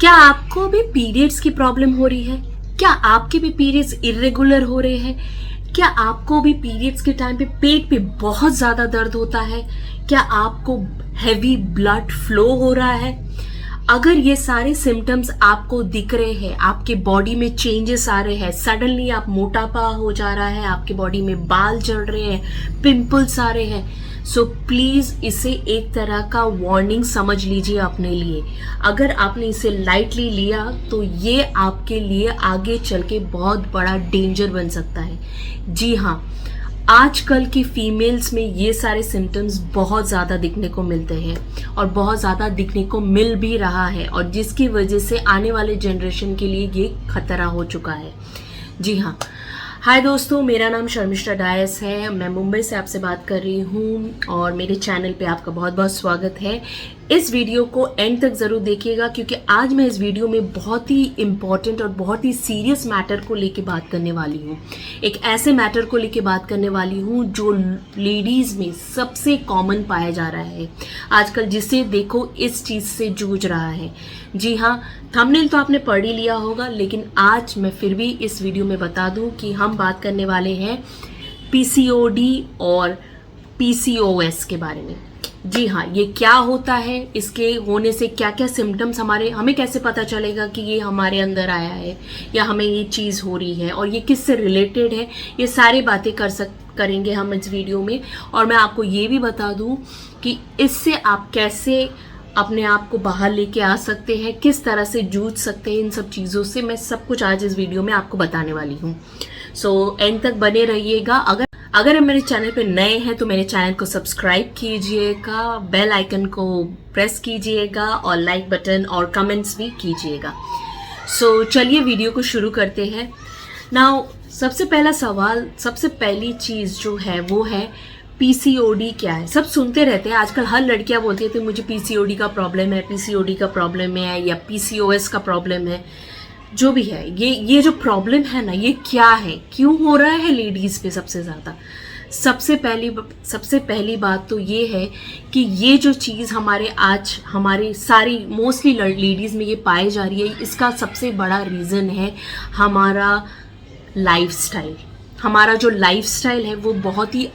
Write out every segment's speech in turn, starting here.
क्या आपको भी पीरियड्स की प्रॉब्लम हो रही है? क्या आपके भी पीरियड्स इरेगुलर हो रहे हैं? क्या आपको भी पीरियड्स के टाइम पे पेट पे बहुत ज्यादा दर्द होता है? क्या आपको हैवी ब्लड फ्लो हो रहा है? अगर ये सारे सिम्टम्स आपको दिख रहे हैं, आपके बॉडी में चेंजेस आ रहे हैं, सडनली आप मोटापा हो जा रहा है, आपके बॉडी में बाल झड़ रहे हैं, पिंपल्स आ रहे हैं, सो प्लीज इसे एक तरह का वार्निंग समझ लीजिए अपने लिए। अगर आपने इसे लाइटली लिया तो ये आपके लिए आगे चल के बहुत बड़ा डेंजर बन सकता है। जी हाँ, आजकल की फीमेल्स में ये सारे सिम्टम्स बहुत ज़्यादा दिखने को मिलते हैं और बहुत ज़्यादा दिखने को मिल भी रहा है, और जिसकी वजह से आने वाले जनरेशन के लिए ये खतरा हो चुका है। जी हाँ, हाय दोस्तों, मेरा नाम शर्मिष्ठा डायस है। मैं मुंबई से आपसे बात कर रही हूँ और मेरे चैनल पे आपका बहुत बहुत स्वागत है। इस वीडियो को एंड तक ज़रूर देखिएगा, क्योंकि आज मैं इस वीडियो में बहुत ही इम्पॉर्टेंट और बहुत ही सीरियस मैटर को लेके बात करने वाली हूँ। एक ऐसे मैटर को लेके बात करने वाली हूँ जो लेडीज़ में सबसे कॉमन पाया जा रहा है आजकल, जिसे देखो इस चीज़ से जूझ रहा है। जी हाँ, थंबनेल तो आपने पढ़ ही लिया होगा, लेकिन आज मैं फिर भी इस वीडियो में बता दूं कि हम बात करने वाले हैं पीसीओडी और पीसीओएस के बारे में। जी हाँ, ये क्या होता है, इसके होने से क्या क्या सिम्टम्स हमें कैसे पता चलेगा कि ये हमारे अंदर आया है या हमें ये चीज़ हो रही है, और ये किससे रिलेटेड है, ये सारी बातें करेंगे हम इस वीडियो में। और मैं आपको ये भी बता दूं कि इससे आप कैसे अपने आप को बाहर लेके आ सकते हैं, किस तरह से जूझ सकते हैं इन सब चीज़ों से, मैं सब कुछ आज इस वीडियो में आपको बताने वाली हूँ। सो एंड तक बने रहिएगा। अगर आप मेरे चैनल पे नए हैं तो मेरे चैनल को सब्सक्राइब कीजिएगा, बेल आइकन को प्रेस कीजिएगा और लाइक बटन और कमेंट्स भी कीजिएगा। सो चलिए वीडियो को शुरू करते हैं। नाउ सबसे पहला सवाल, सबसे पहली चीज़ जो है वो है पीसीओडी क्या है। सब सुनते रहते हैं आजकल, हर लड़कियां बोलती थी मुझे पीसीओडी का प्रॉब्लम है, पीसीओडी का प्रॉब्लम है, या पीसीओएस का प्रॉब्लम है। जो भी है, ये जो प्रॉब्लम है ना, ये क्या है, क्यों हो रहा है लेडीज़ पे सबसे ज़्यादा। सबसे पहली बात तो ये है कि ये जो चीज़ हमारी सारी मोस्टली लेडीज़ में ये पाई जा रही है, इसका सबसे बड़ा रीज़न है हमारा लाइफस्टाइल। हमारा जो लाइफस्टाइल है वो बहुत ही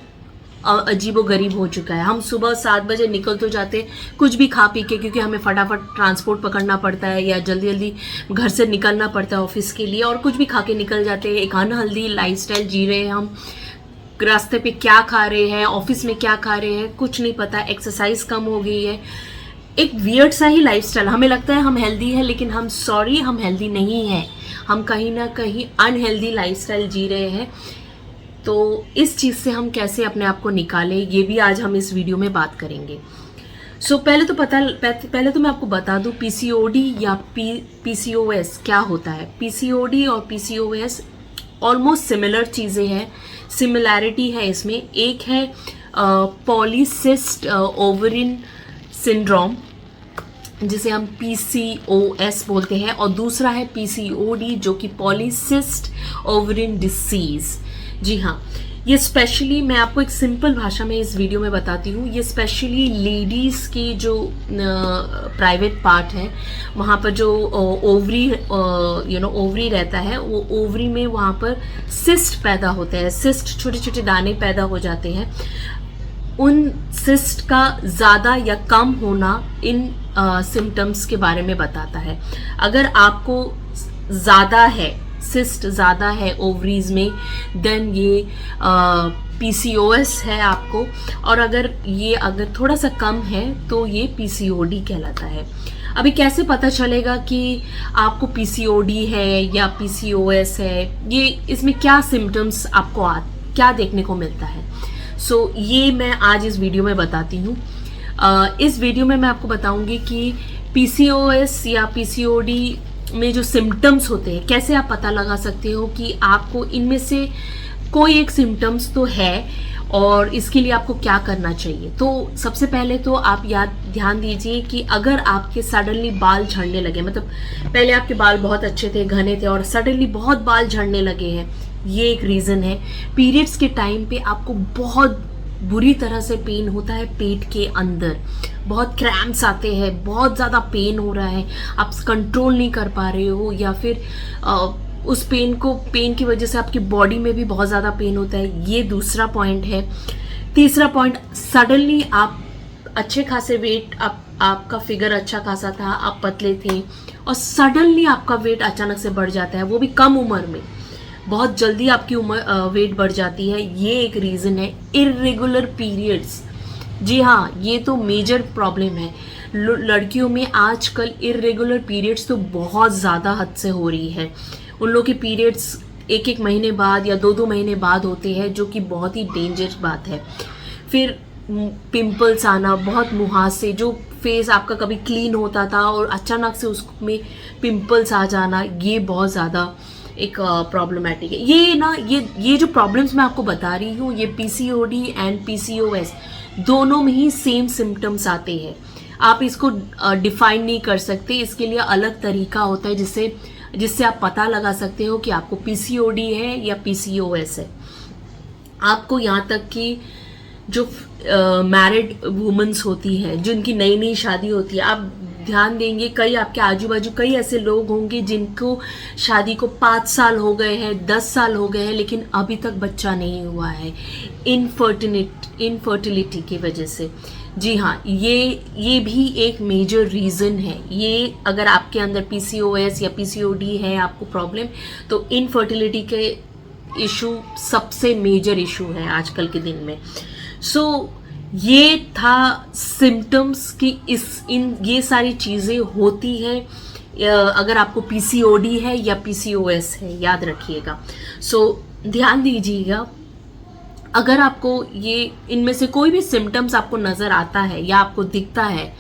अजीबो गरीब हो चुका है। हम सुबह 7 बजे निकल तो जाते कुछ भी खा पी के, क्योंकि हमें फटाफट ट्रांसपोर्ट पकड़ना पड़ता है या जल्दी जल्दी घर से निकलना पड़ता है ऑफिस के लिए, और कुछ भी खा के निकल जाते हैं। एक अनहेल्दी लाइफस्टाइल जी रहे हैं हम। रास्ते पे क्या खा रहे हैं, ऑफिस में क्या खा रहे हैं, कुछ नहीं पता। एक्सरसाइज कम हो गई है, एक वियर्ड सा ही लाइफस्टाइल। हमें लगता है हम हेल्दी है, लेकिन हम हेल्दी नहीं है। हम कहीं ना कहीं अनहेल्दी लाइफस्टाइल जी रहे हैं। तो इस चीज़ से हम कैसे अपने आप को निकालें, ये भी आज हम इस वीडियो में बात करेंगे। सो पहले तो मैं आपको बता दूं पीसीओडी या पीसीओएस क्या होता है। पीसीओडी और पीसीओएस ऑलमोस्ट सिमिलर चीज़ें हैं, सिमिलैरिटी है इसमें। एक है पॉलीसिस्ट ओवरिन सिंड्रोम, जिसे हम पीसीओएस बोलते हैं, और दूसरा है पीसीओडी जो कि पॉलीसिस्ट ओवरिन डिसीज। जी हाँ, ये स्पेशली, मैं आपको एक सिंपल भाषा में इस वीडियो में बताती हूँ, ये स्पेशली लेडीज़ की जो प्राइवेट पार्ट है, वहाँ पर जो ओवरी रहता है, वो ओवरी में वहाँ पर सिस्ट पैदा होते हैं। सिस्ट, छोटे छोटे दाने पैदा हो जाते हैं। उन सिस्ट का ज़्यादा या कम होना इन सिम्टम्स के बारे में बताता है। अगर आपको ज़्यादा है, सिस्ट ज़्यादा है ओवरीज में, देन ये पीसीओएस है आपको, और अगर थोड़ा सा कम है तो ये पीसीओडी कहलाता है। अभी कैसे पता चलेगा कि आपको पीसीओडी है या पीसीओएस है, ये इसमें क्या सिम्टम्स आपको क्या देखने को मिलता है। सो ये मैं आज इस वीडियो में बताती हूँ। इस वीडियो में मैं आपको बताऊंगी कि पीसीओएस या पीसीओडी में जो सिम्टम्स होते हैं, कैसे आप पता लगा सकते हो कि आपको इनमें से कोई एक सिम्टम्स तो है, और इसके लिए आपको क्या करना चाहिए। तो सबसे पहले तो आप ध्यान दीजिए कि अगर आपके सडनली बाल झड़ने लगे, मतलब पहले आपके बाल बहुत अच्छे थे, घने थे, और सडनली बहुत बाल झड़ने लगे हैं, ये एक रीज़न है। पीरियड्स के टाइम पे आपको बहुत बुरी तरह से पेन होता है पेट के अंदर, बहुत क्रैम्प्स आते हैं, बहुत ज़्यादा पेन हो रहा है, आप कंट्रोल नहीं कर पा रहे हो, या फिर उस पेन की वजह से आपकी बॉडी में भी बहुत ज़्यादा पेन होता है, ये दूसरा पॉइंट है। तीसरा पॉइंट, सडनली आप अच्छे खासे वेट, आपका फिगर अच्छा खासा था, आप पतले थे और सडनली आपका वेट अचानक से बढ़ जाता है, वो भी कम उम्र में, बहुत जल्दी आपकी वेट बढ़ जाती है, ये एक रीज़न है। इर्रेगुलर पीरियड्स, जी हाँ, ये तो मेजर प्रॉब्लम है। लड़कियों में आजकल इर्रेगुलर पीरियड्स तो बहुत ज़्यादा हद से हो रही है। उन लोग के पीरियड्स एक एक महीने बाद या दो महीने बाद होते हैं, जो कि बहुत ही डेंजरस बात है। फिर पिंपल्स आना, बहुत मुहासे, जो फेस आपका कभी क्लीन होता था और अचानक से उसमें पिंपल्स आ जाना, ये बहुत ज़्यादा एक प्रॉब्लमेटिक है। ये जो प्रॉब्लम्स मैं आपको बता रही हूँ, ये पीसीओडी एंड पीसीओएस दोनों में ही सेम सिम्टम्स आते हैं। आप इसको डिफाइन नहीं कर सकते, इसके लिए अलग तरीका होता है जिससे आप पता लगा सकते हो कि आपको पीसीओडी है या पीसीओएस है। आपको यहाँ तक कि जो मैरिड वुमेन्स होती हैं, जिनकी नई नई शादी होती है, आप ध्यान देंगे कई आपके आजू बाजू कई ऐसे लोग होंगे जिनको शादी को 5 साल हो गए हैं, 10 साल हो गए हैं, लेकिन अभी तक बच्चा नहीं हुआ है, इनफर्टिलिटी की वजह से। जी हाँ, ये भी एक मेजर रीज़न है। ये अगर आपके अंदर पीसीओएस या पीसीओडी है आपको प्रॉब्लम, तो इनफर्टिलिटी के इशू सबसे मेजर इशू है आजकल के दिन में। ये था सिम्टम्स कि ये सारी चीज़ें होती हैं अगर आपको पीसीओडी है या पीसीओएस है, याद रखिएगा। ध्यान दीजिएगा, अगर आपको ये इनमें से कोई भी सिम्टम्स आपको नज़र आता है या आपको दिखता है,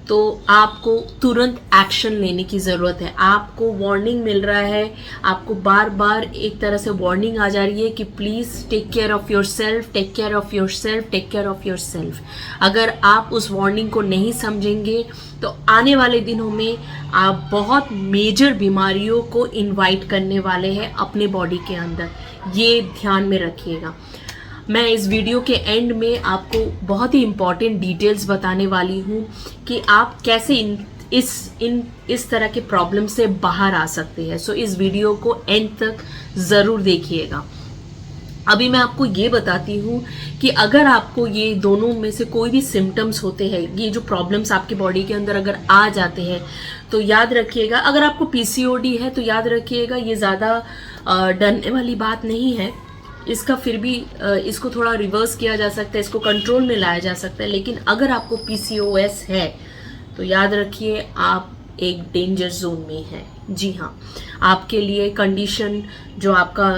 तो आपको तुरंत एक्शन लेने की ज़रूरत है। आपको वार्निंग मिल रहा है, आपको बार बार एक तरह से वार्निंग आ जा रही है कि please take care of yourself, take care of yourself, take care of yourself. अगर आप उस वार्निंग को नहीं समझेंगे तो आने वाले दिनों में आप बहुत मेजर बीमारियों को इनवाइट करने वाले हैं अपने बॉडी के अंदर, ये ध्यान में रखिएगा। मैं इस वीडियो के एंड में आपको बहुत ही इम्पॉर्टेंट डिटेल्स बताने वाली हूँ कि आप कैसे इस तरह के प्रॉब्लम से बाहर आ सकते हैं। इस वीडियो को एंड तक ज़रूर देखिएगा। अभी मैं आपको ये बताती हूँ कि अगर आपको ये दोनों में से कोई भी सिम्टम्स होते हैं, ये जो प्रॉब्लम्स आपकी बॉडी के अंदर अगर आ जाते हैं, तो याद रखिएगा, अगर आपको पीसीओडी है तो याद रखिएगा ये ज़्यादा डरने वाली बात नहीं है। इसका फिर भी इसको थोड़ा रिवर्स किया जा सकता है, इसको कंट्रोल में लाया जा सकता है। लेकिन अगर आपको पीसीओएस है तो याद रखिए आप एक डेंजर जोन में हैं। जी हाँ, आपके लिए कंडीशन जो आपका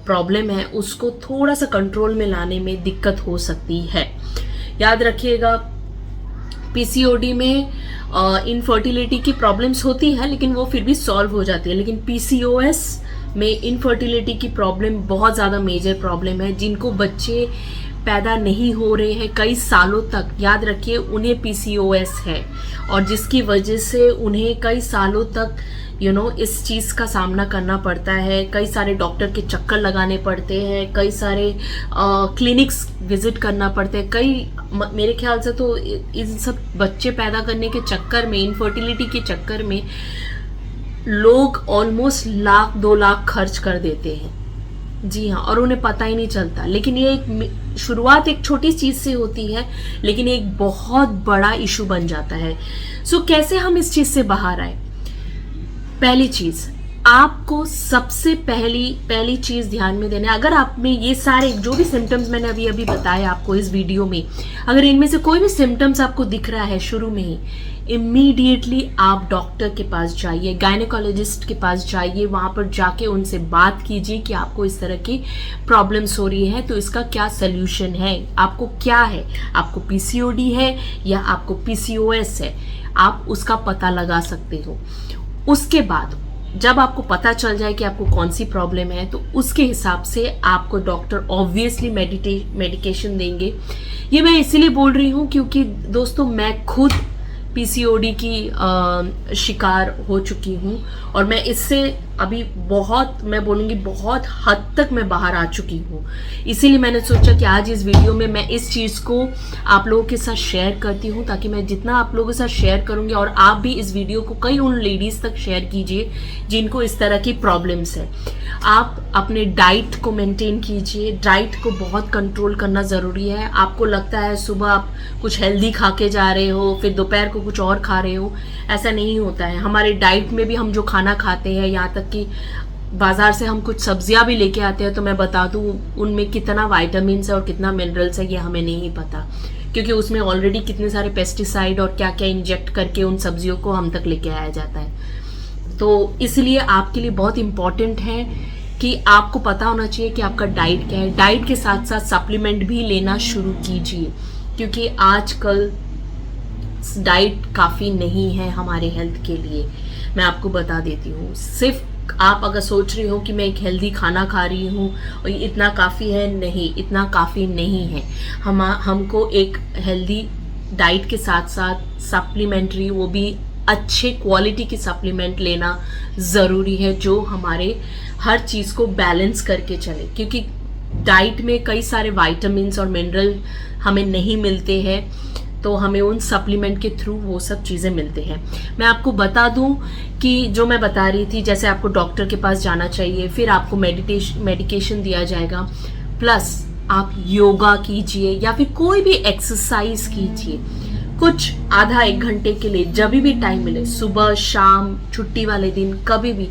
प्रॉब्लम है उसको थोड़ा सा कंट्रोल में लाने में दिक्कत हो सकती है। याद रखिएगा, पीसीओडी में इनफर्टिलिटी की प्रॉब्लम्स होती है लेकिन वो फिर भी सॉल्व हो जाती है। लेकिन पीसीओएस में इनफर्टिलिटी की प्रॉब्लम बहुत ज़्यादा मेजर प्रॉब्लम है। जिनको बच्चे पैदा नहीं हो रहे हैं कई सालों तक, याद रखिए उन्हें पीसीओएस है, और जिसकी वजह से उन्हें कई सालों तक इस चीज़ का सामना करना पड़ता है। कई सारे डॉक्टर के चक्कर लगाने पड़ते हैं, कई सारे क्लिनिक्स विजिट करना पड़ते हैं। मेरे ख्याल से तो इन सब बच्चे पैदा करने के चक्कर में, इनफर्टिलिटी के चक्कर में लोग ऑलमोस्ट 1-2 लाख खर्च कर देते हैं। जी हाँ, और उन्हें पता ही नहीं चलता। लेकिन ये एक शुरुआत एक छोटी चीज़ से होती है, लेकिन एक बहुत बड़ा इशू बन जाता है। कैसे हम इस चीज़ से बाहर आए? पहली चीज़, आपको सबसे पहली चीज़ ध्यान में देना है, अगर आप में ये सारे जो भी सिम्टम्स मैंने अभी बताए आपको इस वीडियो में, अगर इनमें से कोई भी सिम्टम्स आपको दिख रहा है शुरू में ही, इमीडिएटली आप डॉक्टर के पास जाइए, गायनेकोलॉजिस्ट के पास जाइए। वहाँ पर जाके उनसे बात कीजिए कि आपको इस तरह की प्रॉब्लम्स हो रही है, तो इसका क्या सल्यूशन है, आपको क्या है, आपको पीसीओडी है या आपको पीसीओएस है, आप उसका पता लगा सकते हो। उसके बाद जब आपको पता चल जाए कि आपको कौन सी प्रॉब्लम है, तो उसके हिसाब से आपको डॉक्टर ऑब्वियसली मेडिकेशन देंगे। ये मैं इसीलिए बोल रही हूँ क्योंकि दोस्तों मैं खुद पीसीओडी की शिकार हो चुकी हूँ और मैं इससे अभी बहुत, मैं बोलूँगी बहुत हद तक मैं बाहर आ चुकी हूँ। इसीलिए मैंने सोचा कि आज इस वीडियो में मैं इस चीज़ को आप लोगों के साथ शेयर करती हूँ, ताकि मैं जितना आप लोगों के साथ शेयर करूँगी और आप भी इस वीडियो को कई उन लेडीज़ तक शेयर कीजिए जिनको इस तरह की प्रॉब्लम्स है। आप अपने डाइट को मेंटेन कीजिए, डाइट को बहुत कंट्रोल करना ज़रूरी है। आपको लगता है सुबह आप कुछ हेल्दी खा के जा रहे हो, फिर दोपहर को कुछ और खा रहे हो, ऐसा नहीं होता है। हमारे डाइट में भी हम जो खाना खाते हैं, यहाँ तक कि बाजार से हम कुछ सब्जियां भी लेके आते हैं, तो मैं बता दूं उनमें कितना विटामिन है और कितना मिनरल्स है ये हमें नहीं पता, क्योंकि उसमें ऑलरेडी कितने सारे पेस्टिसाइड और क्या क्या इंजेक्ट करके उन सब्जियों को हम तक लेके आया जाता है। तो इसलिए आपके लिए बहुत इम्पॉर्टेंट है कि आपको पता होना चाहिए कि आपका डाइट क्या है। डाइट के साथ साथ सप्लीमेंट भी लेना शुरू कीजिए, क्योंकि आजकल डाइट काफ़ी नहीं है हमारे हेल्थ के लिए। मैं आपको बता देती हूँ, सिर्फ आप अगर सोच रही हो कि मैं एक हेल्दी खाना खा रही हूँ और इतना काफ़ी है, नहीं, इतना काफ़ी नहीं है। हमको एक हेल्दी डाइट के साथ साथ सप्लीमेंट्री, वो भी अच्छे क्वालिटी की सप्लीमेंट लेना ज़रूरी है, जो हमारे हर चीज़ को बैलेंस करके चले, क्योंकि डाइट में कई सारे विटामिन्स और मिनरल हमें नहीं मिलते हैं, तो हमें उन सप्लीमेंट के थ्रू वो सब चीज़ें मिलते हैं। मैं आपको बता दूं कि जो मैं बता रही थी, जैसे आपको डॉक्टर के पास जाना चाहिए, फिर आपको मेडिकेशन दिया जाएगा, प्लस आप योगा कीजिए या फिर कोई भी एक्सरसाइज कीजिए कुछ आधा एक घंटे के लिए, जब भी टाइम मिले, सुबह शाम, छुट्टी वाले दिन, कभी भी।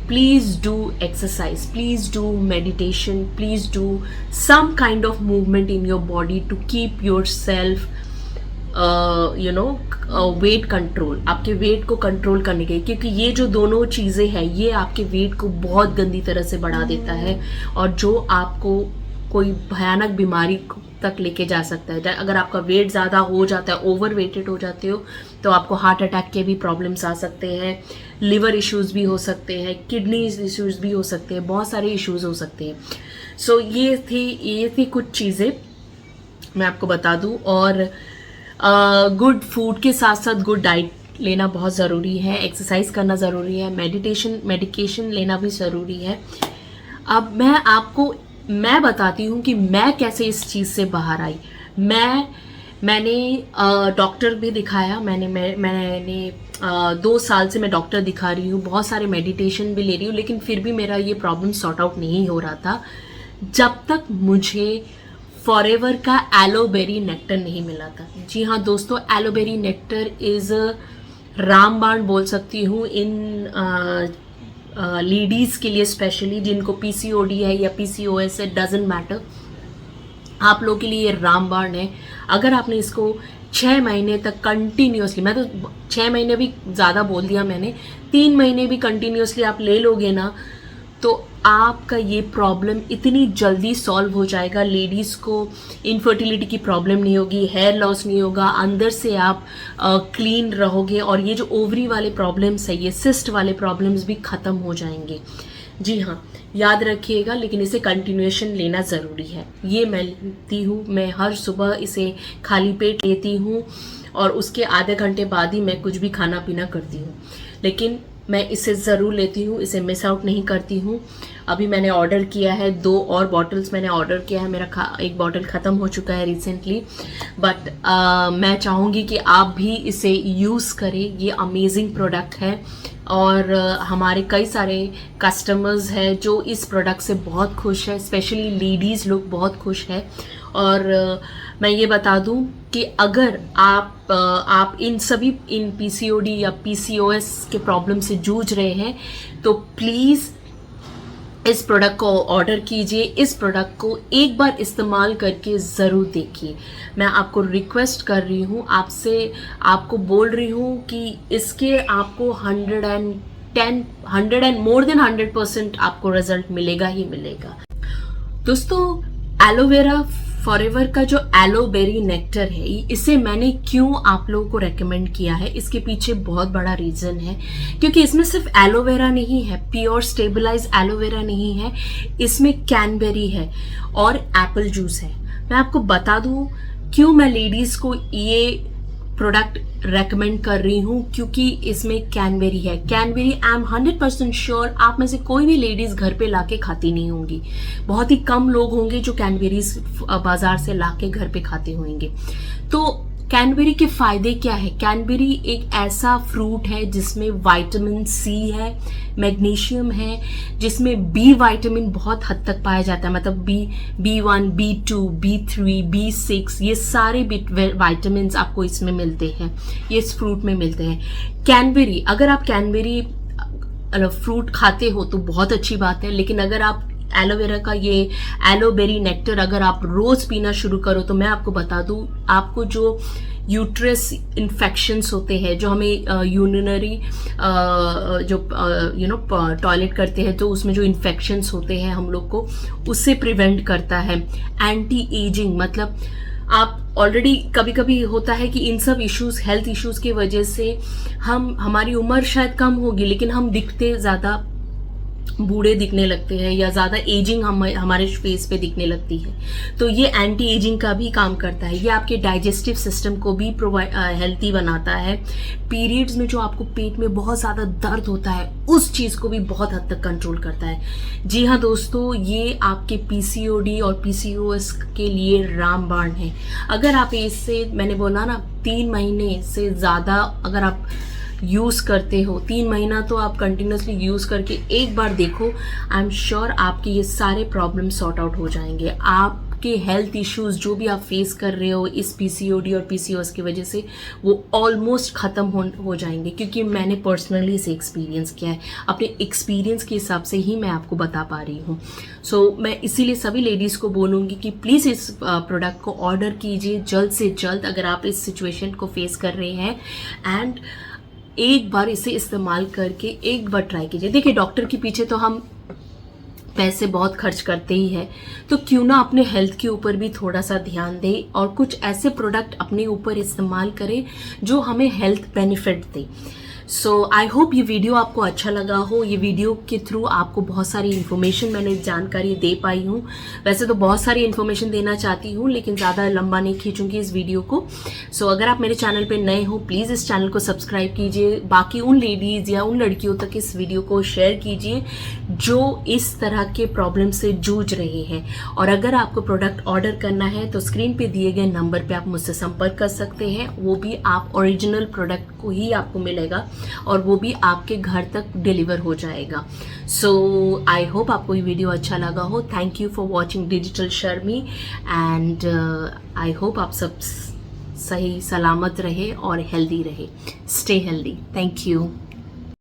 Please do exercise, please do meditation, please do some kind of movement in your body to keep yourself weight control, आपके वेट को कंट्रोल करने के, क्योंकि ये जो दोनों चीज़ें हैं ये आपके वेट को बहुत गंदी तरह से बढ़ा देता है और जो आपको कोई भयानक बीमारी तक लेके जा सकता है। अगर आपका वेट ज़्यादा हो जाता है, ओवर वेटेड हो जाते हो, तो आपको हार्ट अटैक के भी प्रॉब्लम्स आ सकते हैं, लिवर इश्यूज़ भी हो सकते हैं, किडनी इश्यूज़ भी हो सकते हैं, बहुत सारे इश्यूज़ हो सकते हैं। सो ये थी कुछ चीज़ें मैं आपको बता दूँ। और गुड फूड के साथ साथ गुड डाइट लेना बहुत ज़रूरी है, एक्सरसाइज करना ज़रूरी है, मेडिकेशन लेना भी ज़रूरी है। अब मैं बताती हूँ कि मैं कैसे इस चीज़ से बाहर आई। मैंने डॉक्टर भी दिखाया, मैंने 2 साल से मैं डॉक्टर दिखा रही हूँ, बहुत सारे मेडिटेशन भी ले रही हूँ, लेकिन फिर भी मेरा ये प्रॉब्लम सॉर्ट आउट नहीं हो रहा था जब तक मुझे फॉरएवर का एलोवेरी नेक्टर नहीं मिला था। जी हाँ दोस्तों, एलोवेरी नेक्टर इज़ रामबाण बोल सकती हूँ इन लेडीज़ के लिए, स्पेशली जिनको पीसीओडी है या पीसीओएस है, डजेंट मैटर, आप लोगों के लिए ये रामबाण है। अगर आपने इसको 6 महीने तक कंटिन्यूसली, मैं तो 6 महीने भी ज़्यादा बोल दिया मैंने, 3 महीने भी कंटिन्यूसली आप ले लोगे ना, तो आपका ये प्रॉब्लम इतनी जल्दी सॉल्व हो जाएगा। लेडीज़ को इनफर्टिलिटी की प्रॉब्लम नहीं होगी, हेयर लॉस नहीं होगा, अंदर से आप क्लीन रहोगे, और ये जो ओवरी वाले प्रॉब्लम्स है, ये सिस्ट वाले प्रॉब्लम्स भी ख़त्म हो जाएंगे। जी हाँ, याद रखिएगा, लेकिन इसे कंटिन्यूएशन लेना ज़रूरी है। ये मैं लेती हूँ, मैं हर सुबह इसे खाली पेट लेती हूँ और उसके आधे घंटे बाद ही मैं कुछ भी खाना पीना करती हूँ, लेकिन मैं इसे ज़रूर लेती हूँ, इसे मिस आउट नहीं करती हूँ। अभी मैंने ऑर्डर किया है, 2 और बॉटल्स मैंने ऑर्डर किया है, मेरा एक बॉटल ख़त्म हो चुका है रिसेंटली, बट मैं चाहूँगी कि आप भी इसे यूज़ करें। ये अमेजिंग प्रोडक्ट है और हमारे कई सारे कस्टमर्स हैं जो इस प्रोडक्ट से बहुत खुश है, स्पेशली लेडीज़ लोग बहुत खुश है। और मैं ये बता दूं कि अगर आप इन पीसीओडी या पीसीओएस के प्रॉब्लम से जूझ रहे हैं, तो प्लीज़ इस प्रोडक्ट को ऑर्डर कीजिए। इस प्रोडक्ट को एक बार इस्तेमाल करके ज़रूर देखिए। मैं आपको रिक्वेस्ट कर रही हूँ, आपको बोल रही हूँ कि इसके आपको 100% आपको रिजल्ट मिलेगा ही मिलेगा। दोस्तों, एलोवेरा फॉरएवर का जो एलोवेरी नेक्टर है, इसे मैंने क्यों आप लोगों को रेकमेंड किया है, इसके पीछे बहुत बड़ा रीज़न है, क्योंकि इसमें सिर्फ एलोवेरा नहीं है, प्योर स्टेबलाइज एलोवेरा नहीं है, इसमें कैनबेरी है और एप्पल जूस है। मैं आपको बता दूं क्यों मैं लेडीज़ को ये प्रोडक्ट रेकमेंड कर रही हूँ क्योंकि इसमें कैनबेरी है। कैनबेरी आई एम 100% श्योर आप में से कोई भी लेडीज घर पे लाके खाती नहीं होंगी। बहुत ही कम लोग होंगे जो कैनबेरीज बाजार से लाके घर पे खाते होंगे। तो कैनबेरी के फायदे क्या है? कैनबेरी एक ऐसा फ्रूट है जिसमें विटामिन सी है, मैग्नीशियम है, जिसमें बी विटामिन बहुत हद तक पाया जाता है। मतलब B1, B2, B3, B6 ये सारे विटामिन आपको इसमें मिलते हैं, ये इस फ्रूट में मिलते हैं। कैनबेरी, अगर आप कैनबेरी फ्रूट खाते हो तो बहुत अच्छी बात है, लेकिन अगर आप एलोवेरा का ये एलोबेरी नेक्टर अगर आप रोज पीना शुरू करो तो मैं आपको बता दूं, आपको जो यूट्रस इन्फेक्शंस होते हैं, जो हमें यूरिनरी जो टॉयलेट करते हैं तो उसमें जो इन्फेक्शंस होते हैं हम लोग को, उससे प्रिवेंट करता है। एंटी एजिंग, मतलब आप ऑलरेडी कभी कभी होता है कि इन सब इश्यूज, हेल्थ इश्यूज की वजह से हमारी उम्र शायद कम होगी लेकिन हम दिखते ज़्यादा बूढ़े दिखने लगते हैं या ज़्यादा एजिंग हमारे फेस पे दिखने लगती है। तो ये एंटी एजिंग का भी काम करता है। ये आपके डाइजेस्टिव सिस्टम को भी हेल्थी बनाता है। पीरियड्स में जो आपको पेट में बहुत ज़्यादा दर्द होता है उस चीज़ को भी बहुत हद तक कंट्रोल करता है। जी हाँ दोस्तों, ये आपके PCOD और PCOS के लिए रामबाण है। अगर आप इससे, मैंने बोला ना, 3 महीने से ज़्यादा अगर आप यूज़ करते हो, 3 महीना तो आप कंटिन्यूसली यूज़ करके एक बार देखो, आई एम श्योर आपके ये सारे प्रॉब्लम सॉर्ट आउट हो जाएंगे। आपके हेल्थ इश्यूज जो भी आप फेस कर रहे हो इस PCOD और PCOS की वजह से, वो ऑलमोस्ट ख़त्म हो जाएंगे, क्योंकि मैंने पर्सनली इसे एक्सपीरियंस किया है। अपने एक्सपीरियंस के हिसाब से ही मैं आपको बता पा रही हूँ। सो मैं इसीलिए सभी लेडीज़ को बोलूँगी कि प्लीज़ इस प्रोडक्ट को ऑर्डर कीजिए जल्द से जल्द अगर आप इस सिचुएशन को फेस कर रहे हैं। एंड एक बार इसे इस्तेमाल करके एक बार ट्राई कीजिए। देखिए, डॉक्टर के पीछे तो हम पैसे बहुत खर्च करते ही हैं, तो क्यों ना अपने हेल्थ के ऊपर भी थोड़ा सा ध्यान दें और कुछ ऐसे प्रोडक्ट अपने ऊपर इस्तेमाल करें जो हमें health benefit they. So I hope ये वीडियो आपको अच्छा लगा हो। ये वीडियो के थ्रू आपको बहुत सारी इन्फॉर्मेशन, मैंने जानकारी दे पाई हूँ। वैसे तो बहुत सारी इन्फॉर्मेशन देना चाहती हूँ लेकिन ज़्यादा लंबा नहीं खींचूंगी इस वीडियो को। सो अगर आप मेरे चैनल पे नए हो प्लीज़ इस चैनल को सब्सक्राइब कीजिए। बाकी उन लेडीज़ या उन लड़कियों तक इस वीडियो को शेयर कीजिए जो इस तरह के प्रॉब्लम से जूझ रहे हैं। और अगर आपको प्रोडक्ट ऑर्डर करना है तो स्क्रीन पे दिए गए नंबर पे आप मुझसे संपर्क कर सकते हैं। वो भी आप ओरिजिनल प्रोडक्ट को ही आपको मिलेगा और वो भी आपके घर तक डिलीवर हो जाएगा। सो आई होप आपको ये वीडियो अच्छा लगा हो। Thank you for watching digital Sharmi and I hope आप सब सही सलामत रहे और हेल्दी रहे। Stay healthy. Thank you.